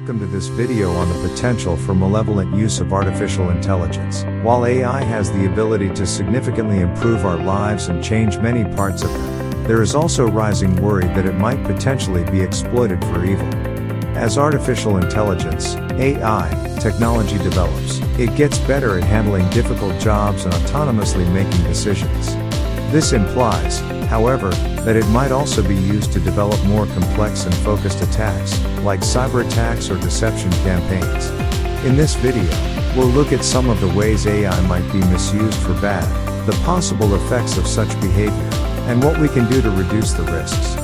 welcome to this video on the potential for malevolent use of artificial intelligence. While AI has the ability to significantly improve our lives and change many parts of them, there is also rising worry that it might potentially be exploited for evil. As artificial intelligence, AI, technology develops, it gets better at handling difficult jobs and autonomously making decisions. This implies, however, that it might also be used to develop more complex and focused attacks, like cyber attacks or deception campaigns. In this video, we'll look at some of the ways AI might be misused for bad, the possible effects of such behavior, and what we can do to reduce the risks.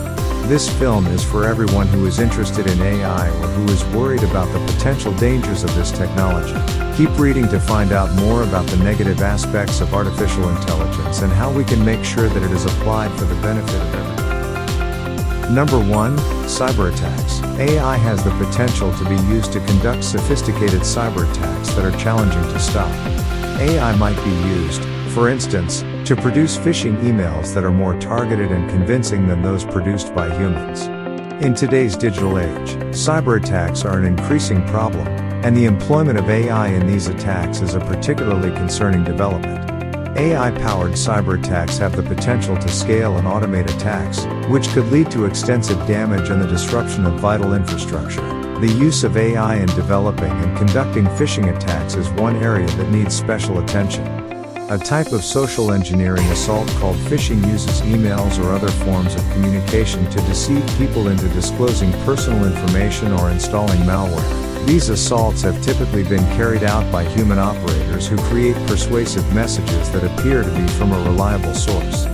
This film is for everyone who is interested in AI or who is worried about the potential dangers of this technology. Keep reading to find out more about the negative aspects of artificial intelligence and how we can make sure that it is applied for the benefit of everyone. Number 1. Cyber attacks. AI has the potential to be used to conduct sophisticated cyber attacks that are challenging to stop. AI might be used, for instance, to produce phishing emails that are more targeted and convincing than those produced by humans. In today's digital age, cyber attacks are an increasing problem, and the employment of AI in these attacks is a particularly concerning development. AI-powered cyber attacks have the potential to scale and automate attacks, which could lead to extensive damage and the disruption of vital infrastructure. The use of AI in developing and conducting phishing attacks is one area that needs special attention. A type of social engineering assault called phishing uses emails or other forms of communication to deceive people into disclosing personal information or installing malware. These assaults have typically been carried out by human operators who create persuasive messages that appear to be from a reliable source.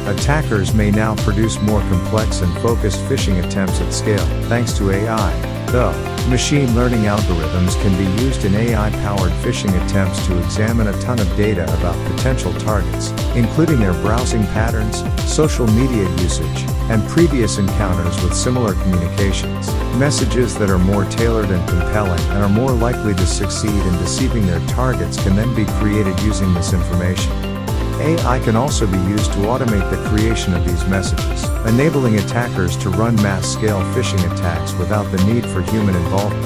Attackers may now produce more complex and focused phishing attempts at scale, thanks to AI. Though, machine learning algorithms can be used in AI-powered phishing attempts to examine a ton of data about potential targets, including their browsing patterns, social media usage, and previous encounters with similar communications. Messages that are more tailored and compelling and are more likely to succeed in deceiving their targets can then be created using this information. AI can also be used to automate the creation of these messages, enabling attackers to run mass-scale phishing attacks without the need for human involvement.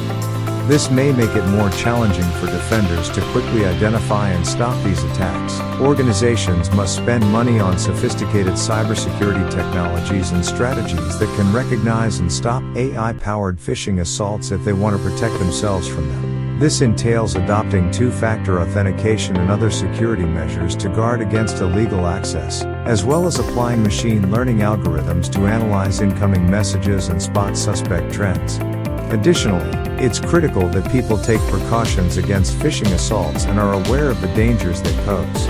This may make it more challenging for defenders to quickly identify and stop these attacks. Organizations must spend money on sophisticated cybersecurity technologies and strategies that can recognize and stop AI-powered phishing assaults if they want to protect themselves from them. This entails adopting two-factor authentication and other security measures to guard against illegal access, as well as applying machine learning algorithms to analyze incoming messages and spot suspect trends. Additionally, it's critical that people take precautions against phishing assaults and are aware of the dangers they pose.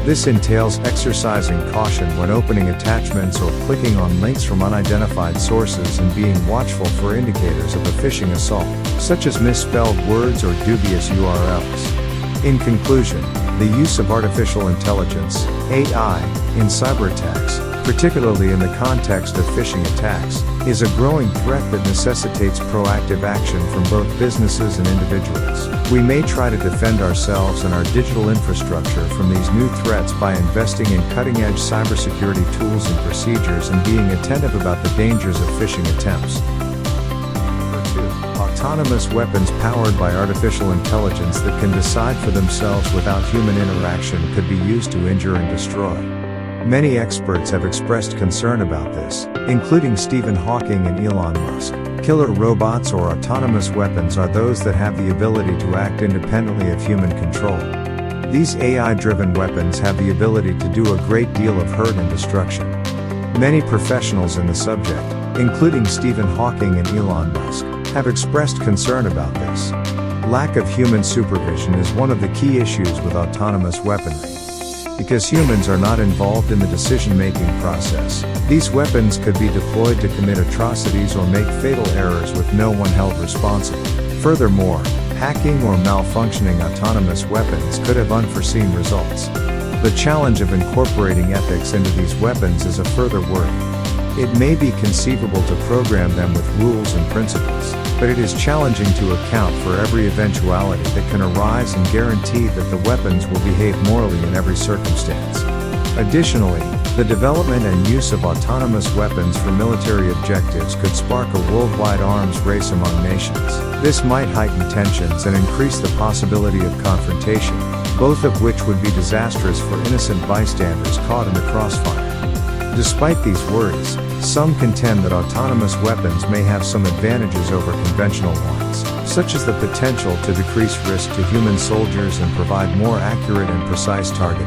This entails exercising caution when opening attachments or clicking on links from unidentified sources and being watchful for indicators of a phishing assault, such as misspelled words or dubious URLs. In conclusion, the use of artificial intelligence, AI, in cyber attacks, particularly in the context of phishing attacks, is a growing threat that necessitates proactive action from both businesses and individuals. We may try to defend ourselves and our digital infrastructure from these new threats by investing in cutting-edge cybersecurity tools and procedures and being attentive about the dangers of phishing attempts. Number 2. Autonomous weapons powered by artificial intelligence that can decide for themselves without human interaction could be used to injure and destroy. Many experts have expressed concern about this, including Stephen Hawking and Elon Musk. Killer robots or autonomous weapons are those that have the ability to act independently of human control. These AI-driven weapons have the ability to do a great deal of hurt and destruction. Many professionals in the subject, including Stephen Hawking and Elon Musk, have expressed concern about this. Lack of human supervision is one of the key issues with autonomous weaponry. Because humans are not involved in the decision-making process, these weapons could be deployed to commit atrocities or make fatal errors with no one held responsible. Furthermore, hacking or malfunctioning autonomous weapons could have unforeseen results. The challenge of incorporating ethics into these weapons is a further worry. It may be conceivable to program them with rules and principles, but it is challenging to account for every eventuality that can arise and guarantee that the weapons will behave morally in every circumstance. Additionally, The development and use of autonomous weapons for military objectives could spark a worldwide arms race among nations. This might heighten tensions and increase the possibility of confrontation, both of which would be disastrous for innocent bystanders caught in the crossfire. Despite these worries, some contend that autonomous weapons may have some advantages over conventional ones, such as the potential to decrease risk to human soldiers and provide more accurate and precise targeting.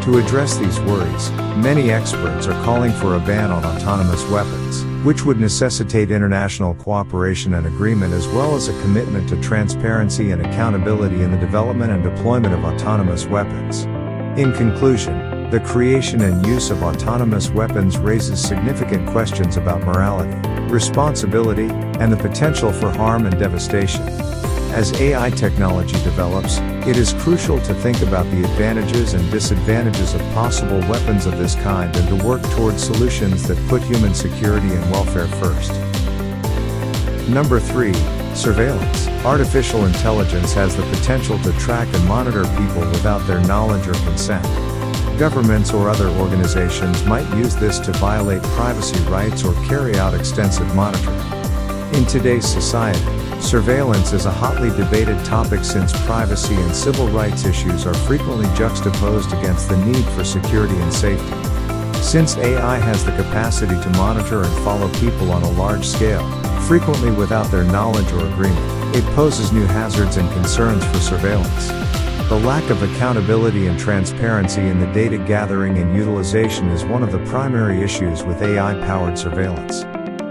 To address these worries, many experts are calling for a ban on autonomous weapons, which would necessitate international cooperation and agreement as well as a commitment to transparency and accountability in the development and deployment of autonomous weapons. In conclusion, the creation and use of autonomous weapons raises significant questions about morality, responsibility, and the potential for harm and devastation. As AI technology develops, it is crucial to think about the advantages and disadvantages of possible weapons of this kind and to work towards solutions that put human security and welfare first. Number 3. Surveillance. Artificial intelligence has the potential to track and monitor people without their knowledge or consent. Governments or other organizations might use this to violate privacy rights or carry out extensive monitoring. In today's society, surveillance is a hotly debated topic since privacy and civil rights issues are frequently juxtaposed against the need for security and safety. Since AI has the capacity to monitor and follow people on a large scale, frequently without their knowledge or agreement, it poses new hazards and concerns for surveillance. The lack of accountability and transparency in the data gathering and utilization is one of the primary issues with AI-powered surveillance.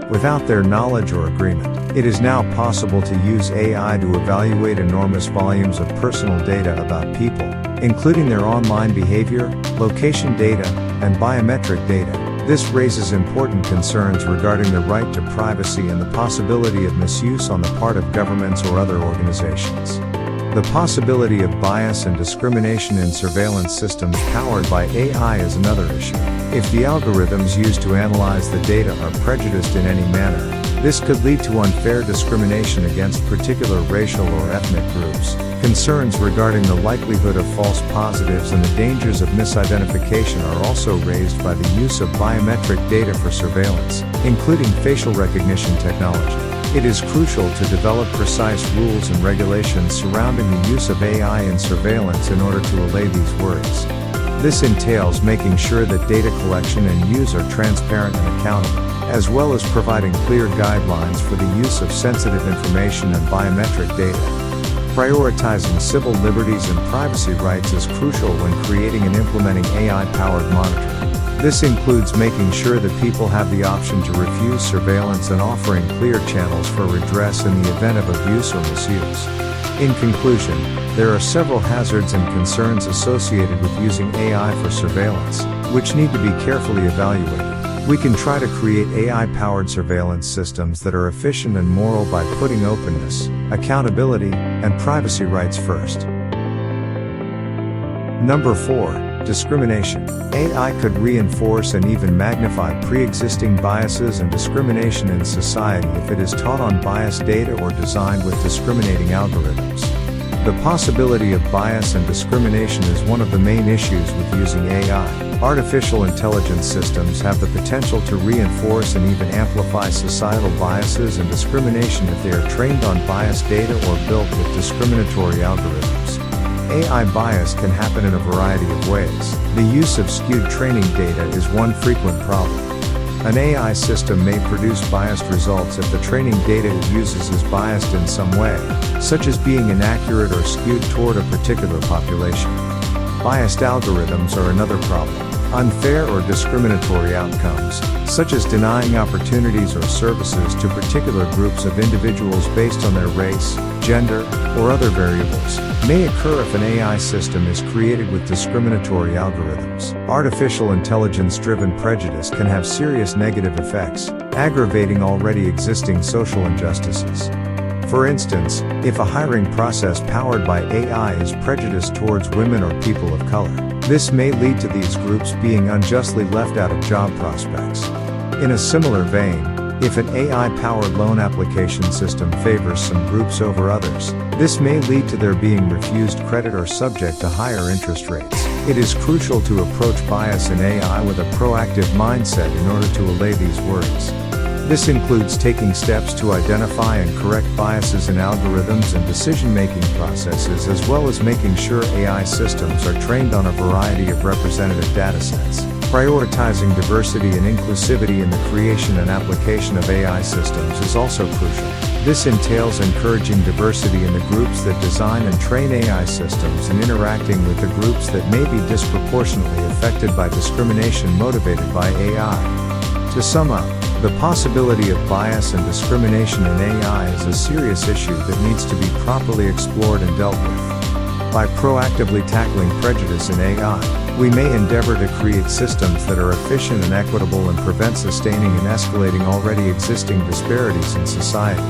Without their knowledge or agreement, it is now possible to use AI to evaluate enormous volumes of personal data about people, including their online behavior, location data, and biometric data. This raises important concerns regarding the right to privacy and the possibility of misuse on the part of governments or other organizations. The possibility of bias and discrimination in surveillance systems powered by AI is another issue. If the algorithms used to analyze the data are prejudiced in any manner, this could lead to unfair discrimination against particular racial or ethnic groups. Concerns regarding the likelihood of false positives and the dangers of misidentification are also raised by the use of biometric data for surveillance, including facial recognition technology. It is crucial to develop precise rules and regulations surrounding the use of AI in surveillance in order to allay these worries. This entails making sure that data collection and use are transparent and accountable, as well as providing clear guidelines for the use of sensitive information and biometric data. Prioritizing civil liberties and privacy rights is crucial when creating and implementing AI-powered monitoring. This includes making sure that people have the option to refuse surveillance and offering clear channels for redress in the event of abuse or misuse. In conclusion, there are several hazards and concerns associated with using AI for surveillance, which need to be carefully evaluated. We can try to create AI-powered surveillance systems that are efficient and moral by putting openness, accountability, and privacy rights first. Number 4. Discrimination. AI could reinforce and even magnify pre-existing biases and discrimination in society if it is taught on biased data or designed with discriminating algorithms. The possibility of bias and discrimination is one of the main issues with using AI. Artificial intelligence systems have the potential to reinforce and even amplify societal biases and discrimination if they are trained on biased data or built with discriminatory algorithms. AI bias can happen in a variety of ways. The use of skewed training data is one frequent problem. An AI system may produce biased results if the training data it uses is biased in some way, such as being inaccurate or skewed toward a particular population. Biased algorithms are another problem. Unfair or discriminatory outcomes, such as denying opportunities or services to particular groups of individuals based on their race, gender, or other variables, may occur if an AI system is created with discriminatory algorithms. Artificial intelligence-driven prejudice can have serious negative effects, aggravating already existing social injustices. For instance, if a hiring process powered by AI is prejudiced towards women or people of color, this may lead to these groups being unjustly left out of job prospects. In a similar vein, if an AI-powered loan application system favors some groups over others, this may lead to their being refused credit or subject to higher interest rates. It is crucial to approach bias in AI with a proactive mindset in order to allay these worries. This includes taking steps to identify and correct biases in algorithms and decision-making processes, as well as making sure AI systems are trained on a variety of representative datasets. Prioritizing diversity and inclusivity in the creation and application of AI systems is also crucial. This entails encouraging diversity in the groups that design and train AI systems and interacting with the groups that may be disproportionately affected by discrimination motivated by AI. To sum up, the possibility of bias and discrimination in AI is a serious issue that needs to be properly explored and dealt with. By proactively tackling prejudice in AI, we may endeavor to create systems that are efficient and equitable and prevent sustaining and escalating already existing disparities in society.